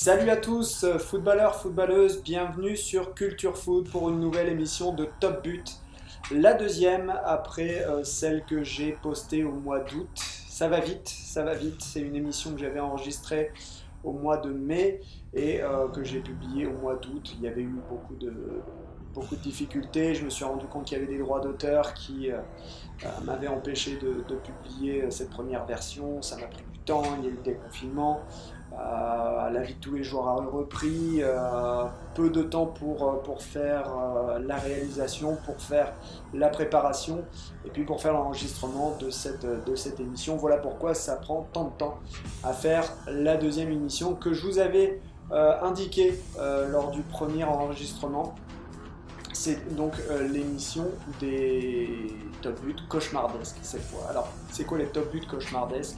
Salut à tous, footballeurs, footballeuses, bienvenue sur Culture Foot pour une nouvelle émission de Top But. La deuxième après celle que j'ai postée au mois d'août. Ça va vite, c'est une émission que j'avais enregistrée au mois de mai et que j'ai publiée au mois d'août. Il y avait eu beaucoup de difficultés, je me suis rendu compte qu'il y avait des droits d'auteur qui m'avaient empêché de publier cette première version. Ça m'a pris du temps, il y a eu des confinements. La vie de tous les jours a repris, peu de temps pour faire la réalisation, pour faire la préparation et puis pour faire l'enregistrement de cette émission. Voilà pourquoi ça prend tant de temps à faire la deuxième émission que je vous avais indiqué lors du premier enregistrement. C'est donc l'émission des top buts cauchemardesques cette fois. Alors, c'est quoi les top buts cauchemardesques ?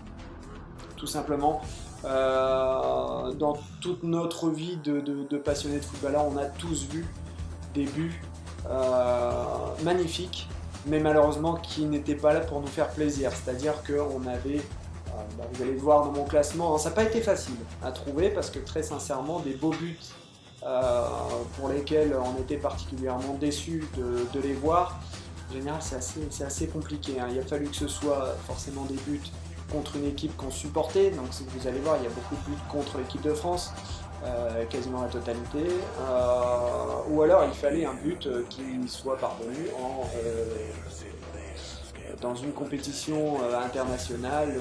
Tout simplement, dans toute notre vie de passionnés de footballeur, on a tous vu des buts magnifiques, mais malheureusement qui n'étaient pas là pour nous faire plaisir. C'est-à-dire qu'on avait, vous allez le voir dans mon classement, ça n'a pas été facile à trouver parce que très sincèrement, des beaux buts pour lesquels on était particulièrement déçus de les voir, en général c'est assez compliqué. Il a fallu que ce soit forcément des buts contre une équipe qu'on supportait, donc vous allez voir, il y a beaucoup de buts contre l'équipe de France, quasiment la totalité, ou alors il fallait un but qui soit parvenu dans une compétition internationale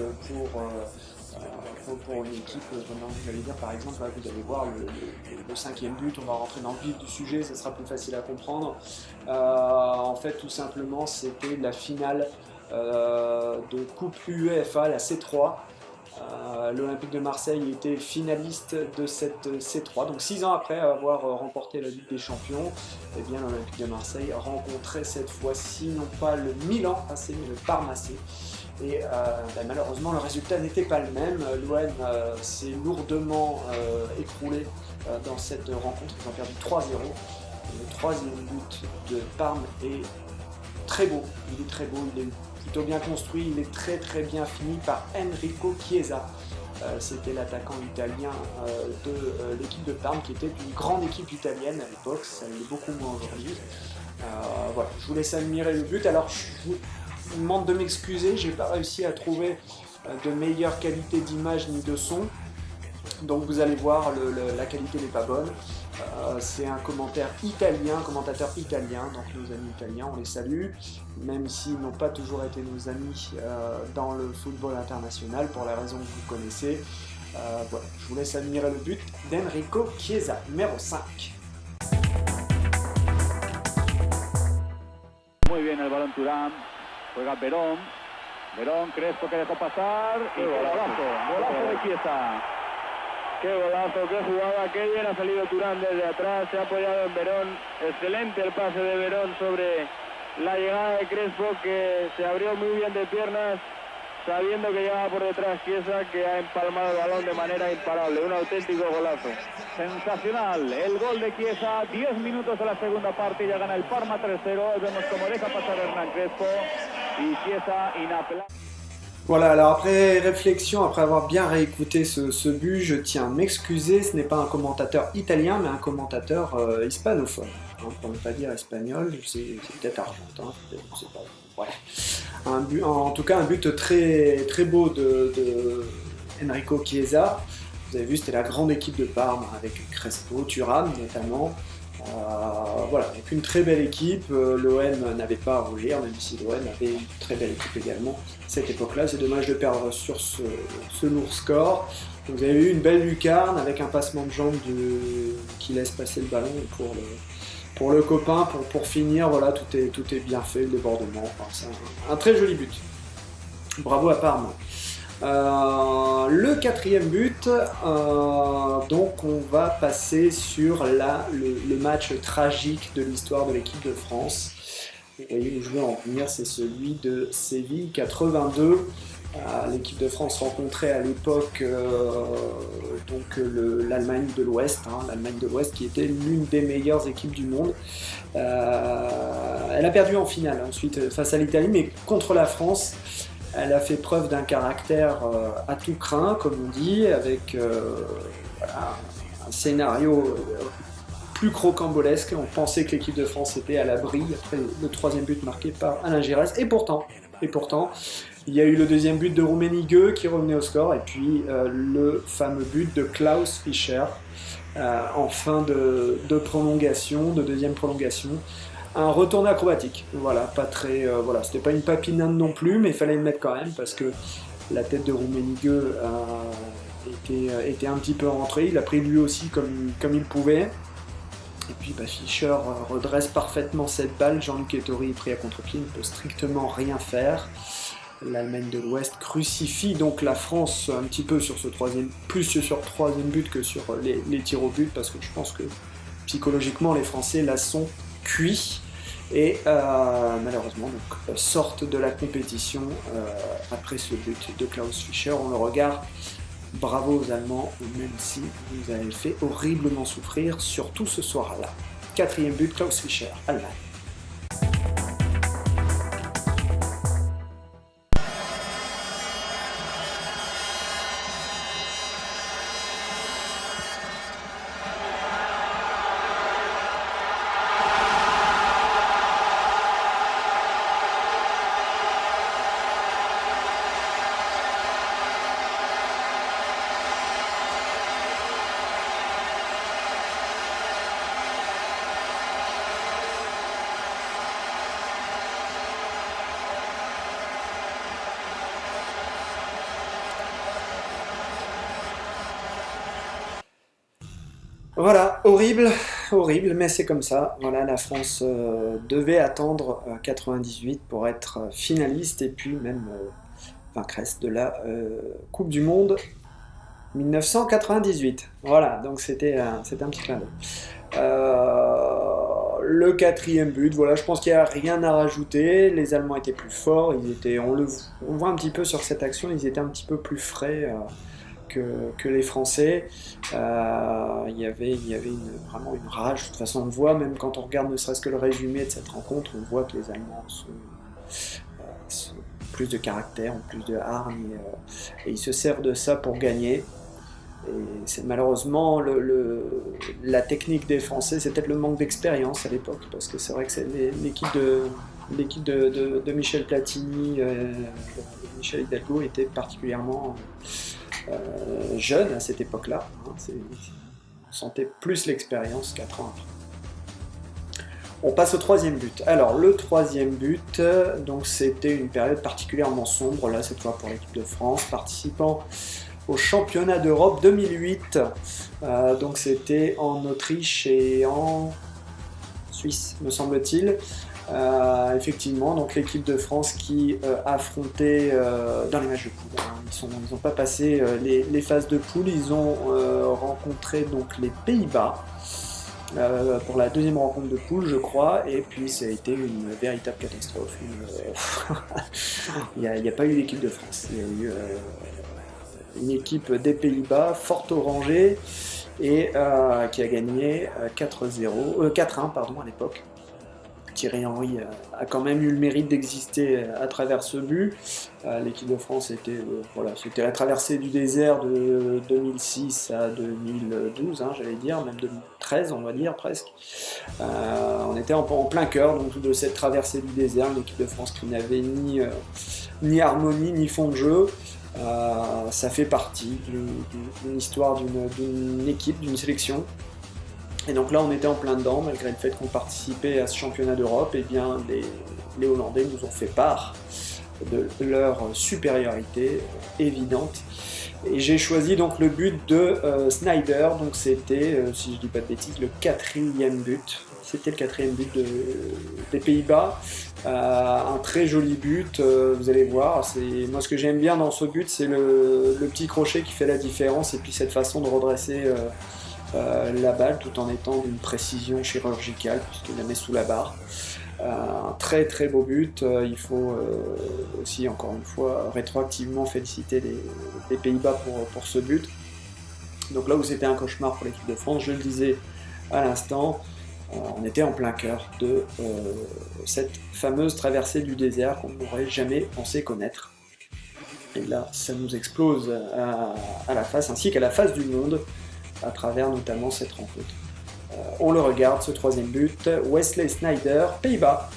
pour une équipe, j'allais dire par exemple, là, vous allez voir le cinquième but, on va rentrer dans le vif du sujet, ça sera plus facile à comprendre. En fait, tout simplement, c'était la finale de Coupe UEFA, la C3. L'Olympique de Marseille était finaliste de cette C3, donc 6 ans après avoir remporté la Ligue des Champions, eh bien l'Olympique de Marseille rencontrait cette fois-ci non pas le Milan AC mais le Parme AC. Et malheureusement le résultat n'était pas le même. L'OM s'est lourdement écroulé dans cette rencontre, ils ont perdu 3-0. Le troisième but de Parme est très beau, il est plutôt bien construit, il est très bien fini par Enrico Chiesa. C'était l'attaquant italien de l'équipe de Parme qui était une grande équipe italienne à l'époque, ça l'est beaucoup moins aujourd'hui. Voilà, je vous laisse admirer le but. Alors je vous demande de m'excuser, j'ai pas réussi à trouver de meilleure qualité d'image ni de son. Donc vous allez voir, la qualité n'est pas bonne. C'est un commentateur italien, donc nos amis italiens, on les salue, même s'ils n'ont pas toujours été nos amis dans le football international, pour la raison que vous connaissez. Voilà, je vous laisse admirer le but d'Enrico Chiesa, numéro 5. Muy bien el balón Thuram, juega Verón, Crespo que dejó pasar y golazo de Chiesa. Qué golazo, qué jugada, qué bien ha salido Thuram desde atrás, se ha apoyado en Verón, excelente el pase de Verón sobre la llegada de Crespo que se abrió muy bien de piernas, sabiendo que llegaba por detrás Chiesa que ha empalmado el balón de manera imparable, un auténtico golazo. Sensacional, el gol de Chiesa, 10 minutos de la segunda parte y ya gana el Parma 3-0, vemos cómo deja pasar Hernán Crespo y Chiesa inapelable. Voilà, alors après réflexion, après avoir bien réécouté ce but, je tiens à m'excuser, ce n'est pas un commentateur italien, mais un commentateur hispanophone. Pour ne pas dire espagnol, c'est peut-être argentin, je sais pas. Ouais. En tout cas, un but très beau de Enrico Chiesa. Vous avez vu, c'était la grande équipe de Parme avec Crespo, Thuram notamment. Voilà, donc une très belle équipe. L'OM n'avait pas à rougir, même si l'OM avait une très belle équipe également à cette époque-là. C'est dommage de perdre sur ce lourd score. Donc vous avez eu une belle lucarne avec un passement de jambe qui laisse passer le ballon pour le copain, pour finir. Voilà, tout est bien fait, le débordement. Enfin, c'est un très joli but. Bravo à Parme. Le quatrième but, donc on va passer sur le match tragique de l'histoire de l'équipe de France. Vous voyez où je veux en venir, c'est celui de Séville 82. L'équipe de France rencontrait à l'époque l'Allemagne de l'Ouest, l'Allemagne de l'Ouest qui était l'une des meilleures équipes du monde. Elle a perdu en finale ensuite face à l'Italie, mais contre la France. Elle a fait preuve d'un caractère à tout craint, comme on dit, avec scénario plus crocambolesque. On pensait que l'équipe de France était à l'abri après le troisième but marqué par Alain Giresse. Et pourtant, il y a eu le deuxième but de Rummenigge qui revenait au score, et puis le fameux but de Klaus Fischer en fin de prolongation, de deuxième prolongation. Un retourné acrobatique, voilà, pas très, voilà, c'était pas une papinade non plus, mais il fallait le mettre quand même parce que la tête de Rummenigge était un petit peu rentrée. Il a pris lui aussi comme il pouvait. Et puis Fischer redresse parfaitement cette balle. Jean-Luc Ettori est pris à contre-pied, ne peut strictement rien faire. L'Allemagne de l'Ouest crucifie donc la France un petit peu sur ce troisième, plus sur le troisième but que sur les tirs au but, parce que je pense que psychologiquement les Français là sont cuits et malheureusement donc, sortent de la compétition après ce but de Klaus Fischer. On le regarde. Bravo aux Allemands, même si vous avez fait horriblement souffrir, surtout ce soir-là. Quatrième but, Klaus Fischer, Allemagne. Voilà, horrible, mais c'est comme ça. Voilà, la France devait attendre 98 pour être finaliste et puis même vaincresse de la Coupe du Monde 1998. Voilà, donc c'était un petit clin d'œil. Le quatrième but, voilà, je pense qu'il n'y a rien à rajouter. Les Allemands étaient plus forts, on voit un petit peu sur cette action, ils étaient un petit peu plus frais que les Français. Il y avait vraiment une rage. De toute façon, on voit, même quand on regarde ne serait-ce que le résumé de cette rencontre, on voit que les Allemands sont plus de caractère, ont plus de hargne, et ils se servent de ça pour gagner. Et c'est malheureusement la technique des Français, c'est peut-être le manque d'expérience à l'époque, parce que c'est vrai que c'est l'équipe de Michel Platini, de Michel Hidalgo était particulièrement jeune à cette époque-là. On sentait plus l'expérience 4 ans après. On passe au troisième but. Alors le troisième but, donc c'était une période particulièrement sombre, là cette fois pour l'équipe de France, participant au championnat d'Europe 2008. Donc c'était en Autriche et en Suisse, me semble-t-il. Effectivement, donc l'équipe de France qui affrontait dans les matchs de poule. Ils n'ont pas passé les phases de poule. Ils ont rencontré donc les Pays-Bas pour la deuxième rencontre de poule, je crois. Et puis ça a été une véritable catastrophe. Il n'y a pas eu d'équipe de France. Il y a eu une équipe des Pays-Bas, forte au rangé, et qui a gagné 4-1 pardon, à l'époque. Thierry Henry a quand même eu le mérite d'exister à travers ce but. L'équipe de France c'était la traversée du désert de 2006 à 2012, j'allais dire, même 2013 on va dire presque. On était en plein cœur donc, de cette traversée du désert, l'équipe de France qui n'avait ni harmonie ni fond de jeu. Ça fait partie d'une histoire d'une équipe, d'une sélection. Et donc là, on était en plein dedans, malgré le fait qu'on participait à ce championnat d'Europe, et bien les Hollandais nous ont fait part de leur supériorité évidente. Et j'ai choisi donc le but de Sneijder, donc c'était, si je dis pas de bêtises, le quatrième but. C'était le quatrième but des Pays-Bas. Un très joli but, vous allez voir. Moi, ce que j'aime bien dans ce but, c'est le petit crochet qui fait la différence, et puis cette façon de redresser la balle tout en étant d'une précision chirurgicale puisqu'il la met sous la barre. Un très très beau but. Il faut aussi encore une fois rétroactivement féliciter les Pays-Bas pour ce but. Donc là où c'était un cauchemar pour l'équipe de France, je le disais à l'instant, on était en plein cœur de cette fameuse traversée du désert qu'on n'aurait jamais pensé connaître. Et là ça nous explose à la face ainsi qu'à la face du monde. à travers notamment cette rencontre. On le regarde, ce troisième but, Wesley Sneijder, Pays-Bas.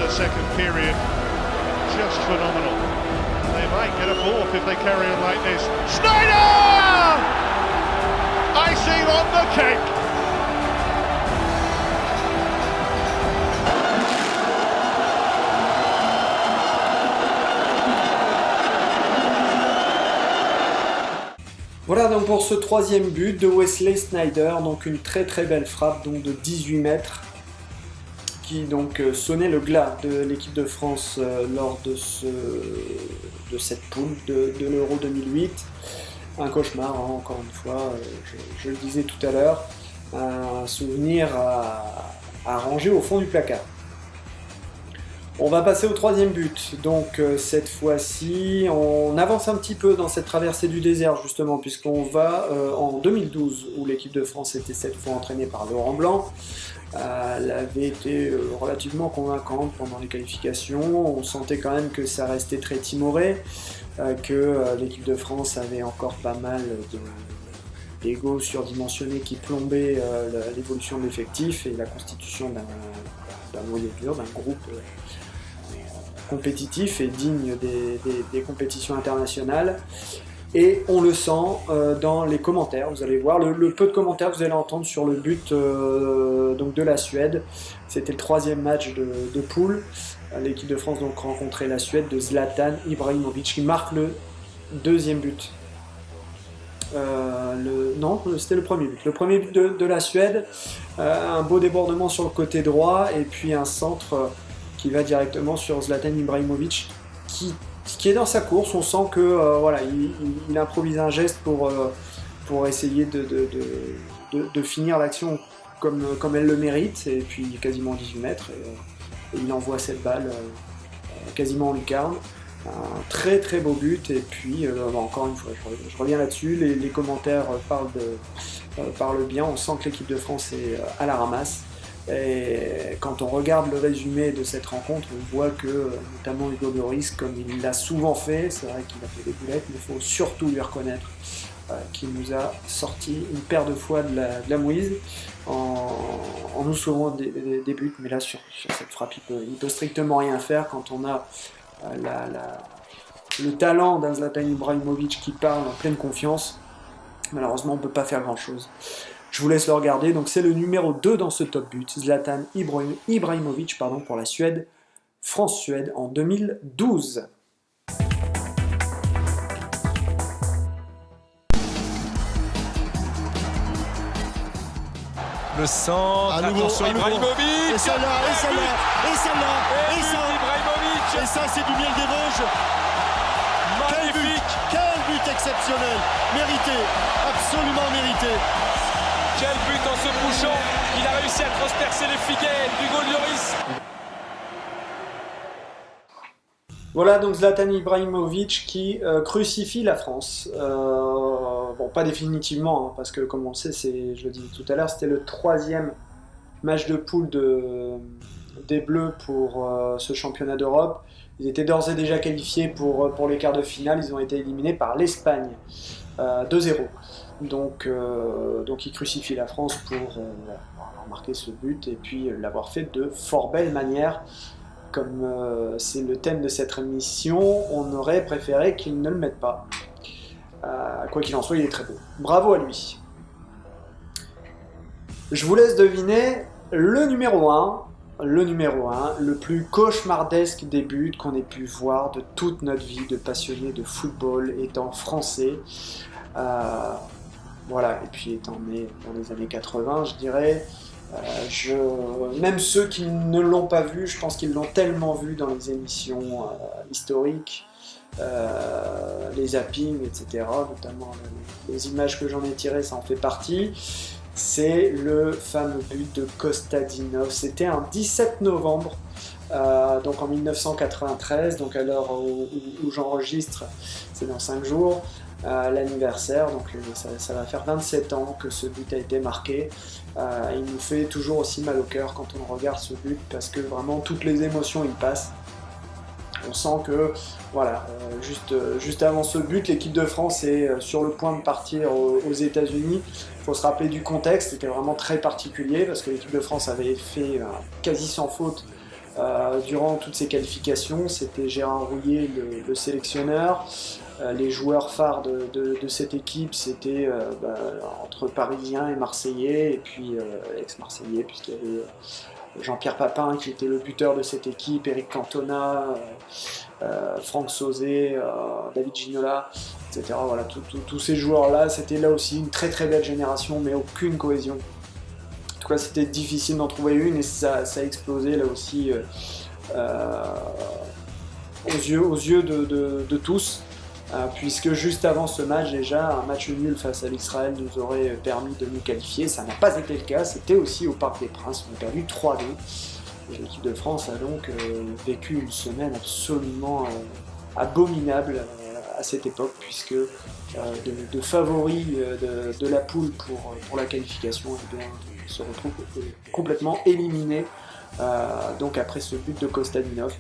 Second period, just phenomenal. They might get a fourth if they carry on like this. Sneijder! Icing on the cake. Voilà donc pour ce troisième but de Wesley Sneijder, donc une très très belle frappe donc de 18 mètres qui donc sonnait le glas de l'équipe de France lors de cette poule de l'Euro 2008. Un cauchemar, hein, encore une fois, je le disais tout à l'heure, un souvenir à ranger au fond du placard. On va passer au troisième but, donc cette fois-ci on avance un petit peu dans cette traversée du désert justement, puisqu'on va en 2012 où l'équipe de France était cette fois entraînée par Laurent Blanc. Elle avait été relativement convaincante pendant les qualifications, on sentait quand même que ça restait très timoré, que l'équipe de France avait encore pas mal d'ego surdimensionné qui plombait l'évolution de l'effectif et la constitution d'un noyau dur, d'un groupe compétitif et digne des compétitions internationales. Et on le sent dans les commentaires, vous allez voir, le peu de commentaires que vous allez entendre sur le but donc de la Suède. C'était le troisième match de poule. L'équipe de France donc rencontrait la Suède de Zlatan Ibrahimovic qui marque le deuxième but. Non, c'était le premier but. Le premier but de la Suède, un beau débordement sur le côté droit et puis un centre qui va directement sur Zlatan Ibrahimovic qui est dans sa course. On sent que voilà, il improvise un geste pour essayer de finir l'action comme elle le mérite, et puis quasiment 18 mètres, et il envoie cette balle quasiment en lucarne. Un très très beau but, et puis encore une fois, je reviens là-dessus, les commentaires parlent bien, on sent que l'équipe de France est à la ramasse. Et quand on regarde le résumé de cette rencontre, on voit que, notamment Hugo Lloris, comme il l'a souvent fait, c'est vrai qu'il a fait des boulettes, mais il faut surtout lui reconnaître qu'il nous a sorti une paire de fois de la mouise en nous sauvant des buts. Mais là, sur cette frappe, il peut strictement rien faire quand on a le talent d'un Zlatan Ibrahimovic qui parle en pleine confiance. Malheureusement, on ne peut pas faire grand-chose. Je vous laisse le regarder, donc c'est le numéro 2 dans ce top but, Zlatan Ibrahimovic pour la Suède, France-Suède en 2012. Le centre, attention Ibrahimovic, et celle-là, Ibrahimovic, et ça c'est du miel des Vosges. magnifique, Quel but exceptionnel, mérité, absolument mérité. quel but en se bouchant, il a réussi à transpercer les filets d'Hugo Lloris. Voilà donc Zlatan Ibrahimovic qui crucifie la France. Bon, pas définitivement, hein, parce que comme on le sait, je le disais tout à l'heure, c'était le troisième match de poule des Bleus pour ce championnat d'Europe. Ils étaient d'ores et déjà qualifiés pour les quarts de finale, ils ont été éliminés par l'Espagne 2-0. Donc il crucifie la France pour marquer ce but et puis l'avoir fait de fort belle manière. Comme c'est le thème de cette émission, on aurait préféré qu'il ne le mette pas. Quoi qu'il en soit, il est très beau. Bravo à lui. Je vous laisse deviner le numéro 1, le plus cauchemardesque des buts qu'on ait pu voir de toute notre vie de passionnés de football étant français. Voilà, et puis étant né dans les années 80, je dirais. Même ceux qui ne l'ont pas vu, je pense qu'ils l'ont tellement vu dans les émissions historiques, les zappings, etc. Notamment les images que j'en ai tirées, ça en fait partie. C'est le fameux but de Kostadinov. C'était un 17 novembre, donc en 1993, donc à l'heure où j'enregistre, c'est dans 5 jours. L'anniversaire, donc ça va faire 27 ans que ce but a été marqué. Il nous fait toujours aussi mal au cœur quand on regarde ce but parce que vraiment toutes les émotions y passent. On sent que, voilà, juste avant ce but, l'équipe de France est sur le point de partir aux États-Unis. Il faut se rappeler du contexte, c'était vraiment très particulier parce que l'équipe de France avait fait quasi sans faute durant toutes ses qualifications. C'était Gérard Rouillet, le sélectionneur. Les joueurs phares de cette équipe, c'était entre Parisiens et Marseillais, et puis ex-Marseillais, puisqu'il y avait Jean-Pierre Papin qui était le buteur de cette équipe, Eric Cantona, Franck Sauzet, David Ginola, etc. Voilà, tous ces joueurs-là, c'était là aussi une très très belle génération, mais aucune cohésion. En tout cas, c'était difficile d'en trouver une, et ça a explosé là aussi aux yeux de tous. Puisque juste avant ce match, déjà, un match nul face à l'Israël nous aurait permis de nous qualifier. Ça n'a pas été le cas, c'était aussi au Parc des Princes, on a perdu 3-2. Et l'équipe de France a donc vécu une semaine absolument abominable à cette époque, puisque de favoris de la poule pour la qualification, eh bien, se retrouve complètement éliminé donc après ce but de Kostadinov.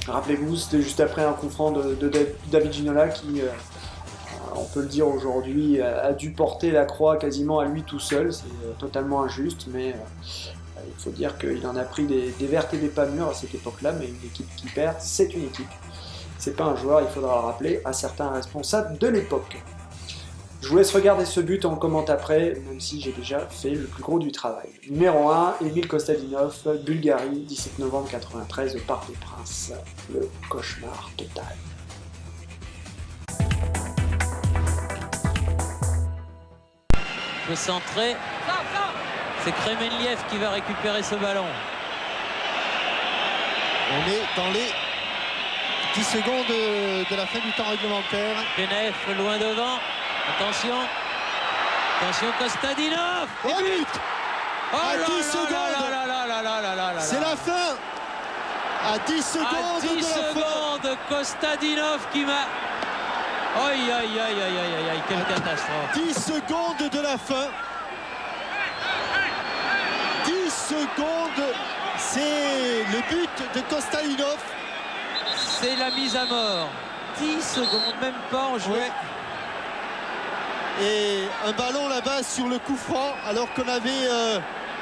Rappelez-vous, c'était juste après un coup franc de David Ginola qui, on peut le dire aujourd'hui, a dû porter la croix quasiment à lui tout seul. C'est totalement injuste, mais il faut dire qu'il en a pris des vertes et des pas mûres à cette époque-là, mais une équipe qui perd, c'est une équipe. C'est pas un joueur, il faudra le rappeler, à certains responsables de l'époque. Je vous laisse regarder ce but, on commente après, même si j'ai déjà fait le plus gros du travail. Numéro 1, Emile Kostadinov, Bulgarie, 17 novembre 1993, au Parc des Princes. Le cauchemar total. Le centré, c'est Kremenliev qui va récupérer ce ballon. On est dans les 10 secondes de la fin du temps réglementaire. Genève loin devant. Attention. Attention Kostadinov. Oh, but Oh à là 10 là secondes. là là là là là là là. C'est la fin. À 10 secondes À 10 de la fin. secondes, Kostadinov qui m'a... Aïe aïe aïe aïe aïe aïe aïe, quelle catastrophe. 10 secondes de la fin. 10 secondes. C'est le but de Kostadinov. C'est la mise à mort. 10 secondes, même pas en jouait. Ouais. Et un ballon là-bas sur le coup franc, alors qu'on avait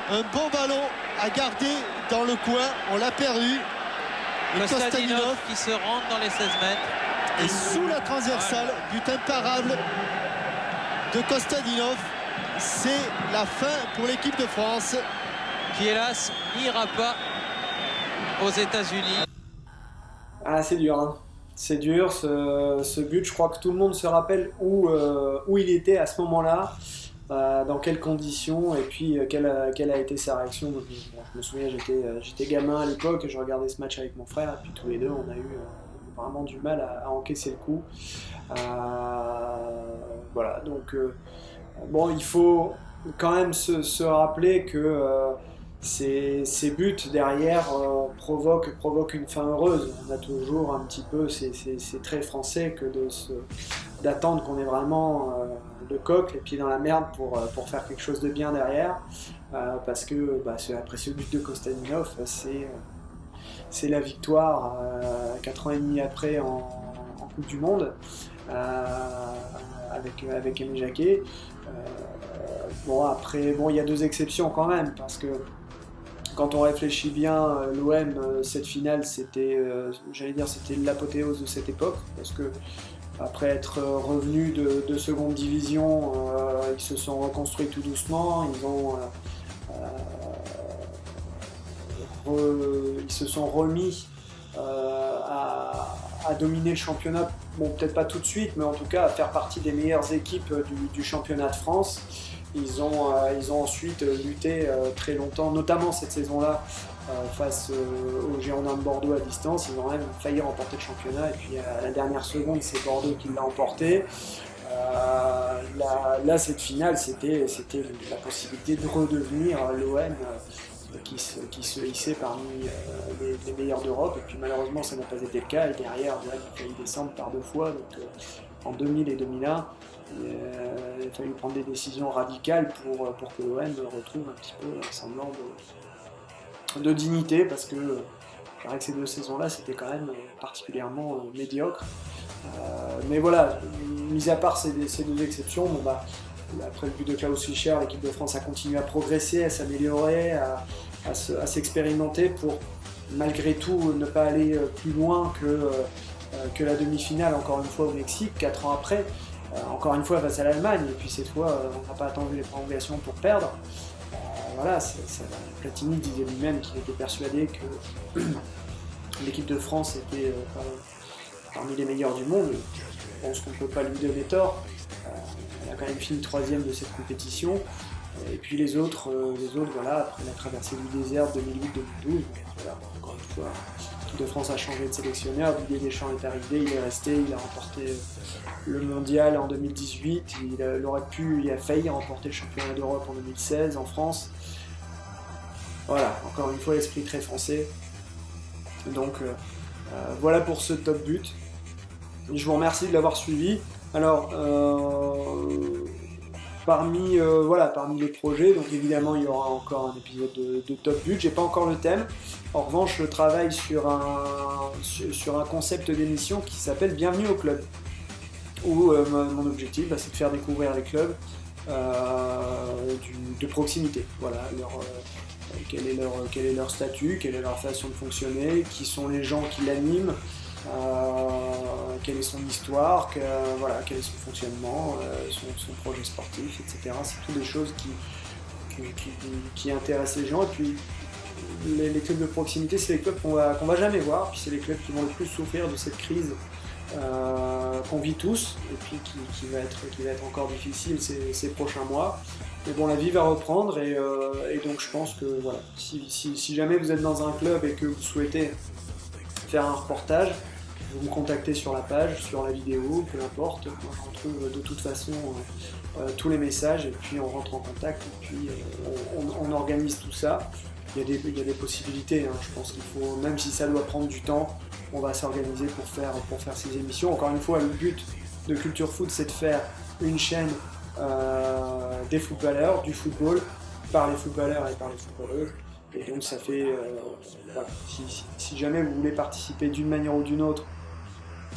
un bon ballon à garder dans le coin. On l'a perdu. Et Kostadinov qui se rentre dans les 16 mètres. Et sous la transversale, but imparable de Kostadinov. C'est la fin pour l'équipe de France. Qui hélas n'ira pas aux États-Unis. Ah, c'est dur, hein. C'est dur, ce but. Je crois que tout le monde se rappelle où il était à ce moment-là, dans quelles conditions, et puis quelle a été sa réaction. Je me souviens, j'étais gamin à l'époque, et je regardais ce match avec mon frère, et puis tous les deux, on a eu vraiment du mal à encaisser le coup. Voilà, donc bon, il faut quand même se rappeler que ces buts derrière provoquent une fin heureuse. On a toujours un petit peu, c'est très français que d'attendre qu'on ait vraiment le coq, les pieds dans la merde pour faire quelque chose de bien derrière, parce que après ce but de Kostadinov, c'est la victoire 4 ans et demi après en Coupe du Monde avec Aimé Jacquet. Bon, après, il y a deux exceptions quand même, parce que quand on réfléchit bien, l'OM, cette finale, c'était l'apothéose de cette époque, parce que après être revenus de seconde division, ils se sont reconstruits tout doucement, ils se sont remis à dominer le championnat, bon, peut-être pas tout de suite, mais en tout cas à faire partie des meilleures équipes du championnat de France. Ils ont ensuite lutté très longtemps, notamment cette saison-là, face aux Girondins de Bordeaux à distance. Ils ont même failli remporter le championnat, et puis à la dernière seconde, c'est Bordeaux qui l'a emporté. Là, cette finale, c'était la possibilité de redevenir l'OM qui se hissait parmi les meilleurs d'Europe, et puis malheureusement ça n'a pas été le cas, et derrière il a fallu descendre par 2 fois, donc en 2000 et 2001 il a fallu prendre des décisions radicales pour que l'OM retrouve un petit peu un semblant de dignité, parce que C'est vrai que ces 2 saisons-là, c'était quand même particulièrement médiocre. Mais voilà, mis à part ces 2 exceptions, bon bah, après le but de Klaus Fischer, l'équipe de France a continué à progresser, à s'améliorer, à s'expérimenter pour malgré tout ne pas aller plus loin que la demi-finale, encore une fois au Mexique, 4 ans après, encore une fois face à l'Allemagne, et puis cette fois on n'a pas attendu les prolongations pour perdre. Voilà, Platini disait lui-même qu'il était persuadé que l'équipe de France était parmi les meilleurs du monde. Je pense qu'on ne peut pas lui donner tort. Elle a quand même fini 3e de cette compétition. Et puis les autres voilà, après la traversée du désert 2008-2012, voilà, encore une fois, l'équipe de France a changé de sélectionneur, Didier Deschamps est arrivé, il est resté, il a remporté le mondial en 2018, il a failli remporter le championnat d'Europe en 2016 en France. Voilà, encore une fois, l'esprit très français. Donc voilà pour ce top but. Je vous remercie de l'avoir suivi. Alors, parmi les projets, donc évidemment il y aura encore un épisode de top but. J'ai pas encore le thème. En revanche, je travaille sur un concept d'émission qui s'appelle Bienvenue au club. Où mon objectif, c'est de faire découvrir les clubs de proximité. Voilà, quel est leur statut, quelle est leur façon de fonctionner, qui sont les gens qui l'animent, quelle est son histoire, quel est son fonctionnement, son projet sportif, etc. C'est toutes des choses qui intéressent les gens. Et puis les clubs de proximité, c'est les clubs qu'on va jamais voir, puis c'est les clubs qui vont le plus souffrir de cette crise qu'on vit tous, et puis qui va être encore difficile ces prochains mois. Mais bon, la vie va reprendre, et donc je pense que voilà, si jamais vous êtes dans un club et que vous souhaitez faire un reportage, vous me contactez sur la page, sur la vidéo, peu importe, on retrouve de toute façon tous les messages, et puis on rentre en contact, et puis on organise tout ça. Il y a des possibilités, hein. Je pense qu'il faut, même si ça doit prendre du temps, on va s'organiser pour faire ces émissions. Encore une fois, le but de Culture Foot, c'est de faire une chaîne des footballeurs, du football, par les footballeurs et par les footballeuses. Et donc ça fait, voilà, si jamais vous voulez participer d'une manière ou d'une autre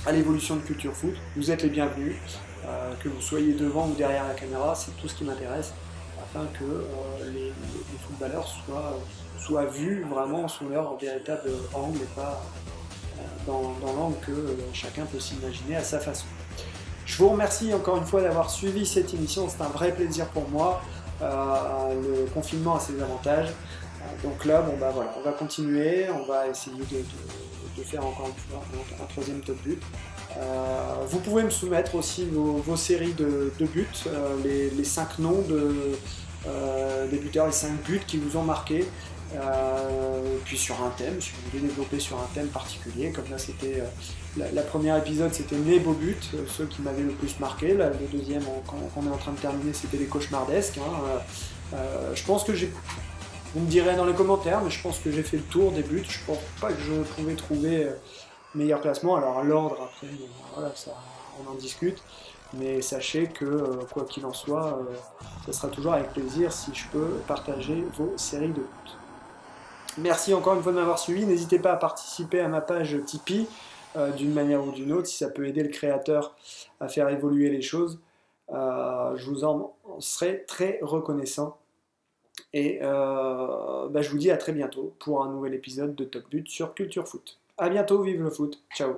à l'évolution de Culture Foot, vous êtes les bienvenus, que vous soyez devant ou derrière la caméra, c'est tout ce qui m'intéresse, afin que les footballeurs soient vus vraiment sous leur véritable angle et pas dans l'angle que chacun peut s'imaginer à sa façon. Je vous remercie encore une fois d'avoir suivi cette émission, c'est un vrai plaisir pour moi. Le confinement a ses avantages. Donc là, bon bah voilà, on va continuer, on va essayer de faire encore une fois un troisième top but. Vous pouvez me soumettre aussi vos séries de buts, les 5 noms des buteurs, les 5 buts qui vous ont marqué. Puis sur un thème, si vous voulez développer sur un thème particulier, comme là c'était la première épisode, c'était mes beaux buts, ceux qui m'avaient le plus marqué. Là, le deuxième qu'on est en train de terminer, c'était les cauchemardesques. Je pense que vous me direz dans les commentaires, mais je pense que j'ai fait le tour des buts. Je pense pas que je pouvais trouver meilleur classement. Alors l'ordre après, voilà, ça, on en discute. Mais sachez que quoi qu'il en soit, ça sera toujours avec plaisir si je peux partager vos séries de buts. Merci encore une fois de m'avoir suivi. N'hésitez pas à participer à ma page Tipeee d'une manière ou d'une autre, si ça peut aider le créateur à faire évoluer les choses. Je vous en serai très reconnaissant. Et je vous dis à très bientôt pour un nouvel épisode de Top But sur Culture Foot. A bientôt, vive le foot. Ciao.